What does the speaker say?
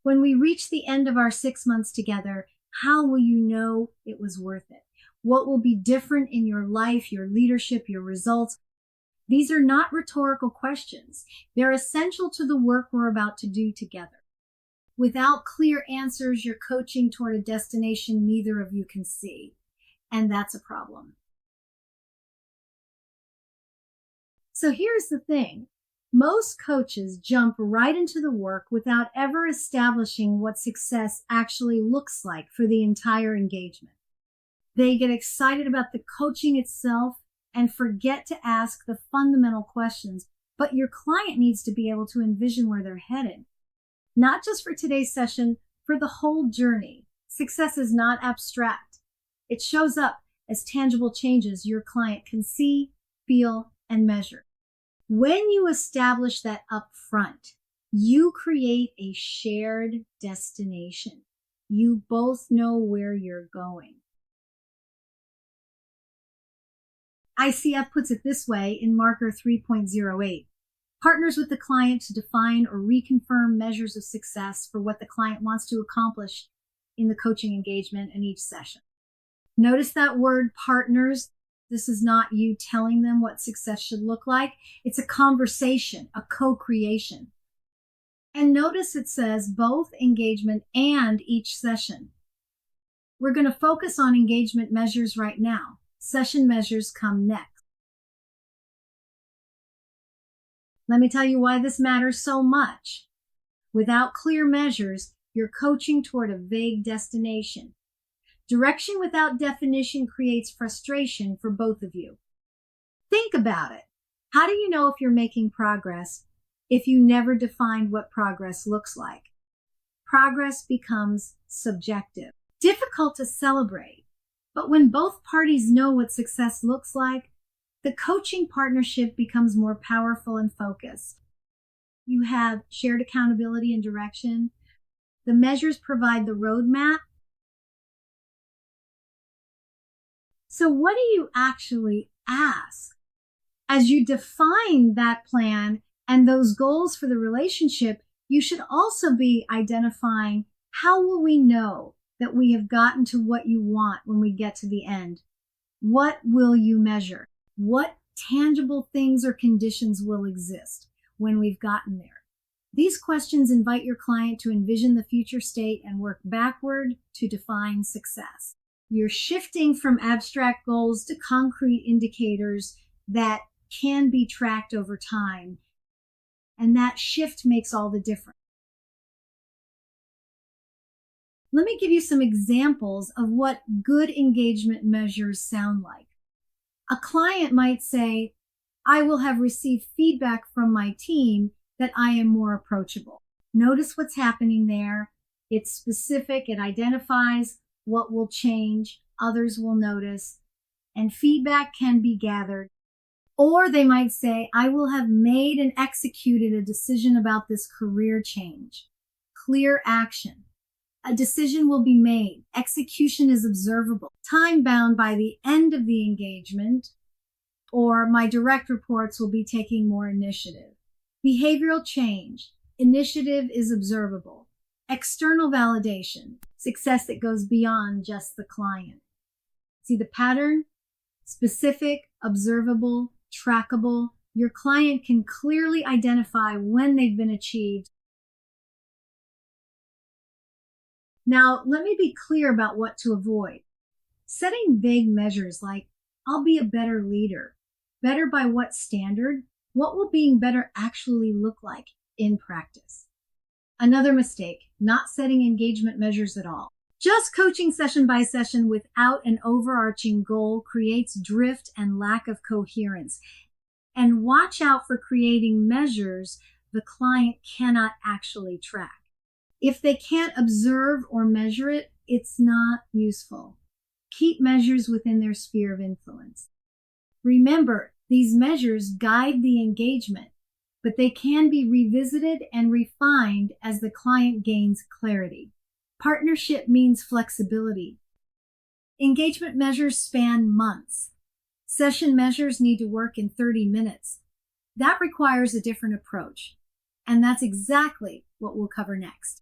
When we reach the end of our 6 months together, how will you know it was worth it? What will be different in your life, your leadership, your results? These are not rhetorical questions. They're essential to the work we're about to do together. Without clear answers, you're coaching toward a destination neither of you can see, and that's a problem. So here's the thing. Most coaches jump right into the work without ever establishing what success actually looks like for the entire engagement. They get excited about the coaching itself and forget to ask the fundamental questions, but your client needs to be able to envision where they're headed. Not just for today's session, for the whole journey. Success is not abstract. It shows up as tangible changes your client can see, feel, and measure. When you establish that up front, you create a shared destination. You both know where you're going. ICF puts it this way in marker 3.08. Partners with the client to define or reconfirm measures of success for what the client wants to accomplish in the coaching engagement in each session. Notice that word partners. This is not you telling them what success should look like. It's a conversation, a co-creation. And notice it says both engagement and each session. We're going to focus on engagement measures right now. Session measures come next. Let me tell you why this matters so much. Without clear measures, you're coaching toward a vague destination. Direction without definition creates frustration for both of you. Think about it. How do you know if you're making progress if you never defined what progress looks like? Progress becomes subjective, difficult to celebrate. But when both parties know what success looks like, the coaching partnership becomes more powerful and focused. You have shared accountability and direction. The measures provide the roadmap. So what do you actually ask? As you define that plan and those goals for the relationship, you should also be identifying how will we know that we have gotten to what you want when we get to the end? What will you measure? What tangible things or conditions will exist when we've gotten there? These questions invite your client to envision the future state and work backward to define success. You're shifting from abstract goals to concrete indicators that can be tracked over time. And that shift makes all the difference. Let me give you some examples of what good engagement measures sound like. A client might say, I will have received feedback from my team that I am more approachable. Notice what's happening there. It's specific. It identifies what will change, others will notice, and feedback can be gathered. Or they might say, I will have made and executed a decision about this career change. Clear action. A decision will be made. Execution is observable. Time bound by the end of the engagement, or my direct reports will be taking more initiative. Behavioral change. Initiative is observable. External validation. Success that goes beyond just the client. See the pattern? Specific, observable, trackable. Your client can clearly identify when they've been achieved. Now, let me be clear about what to avoid. Setting vague measures like, I'll be a better leader. Better by what standard? What will being better actually look like in practice? Another mistake, not setting engagement measures at all. Just coaching session by session without an overarching goal creates drift and lack of coherence. And watch out for creating measures the client cannot actually track. If they can't observe or measure it, it's not useful. Keep measures within their sphere of influence. Remember, these measures guide the engagement, but they can be revisited and refined as the client gains clarity. Partnership means flexibility. Engagement measures span months. Session measures need to work in 30 minutes. That requires a different approach, and that's exactly what we'll cover next.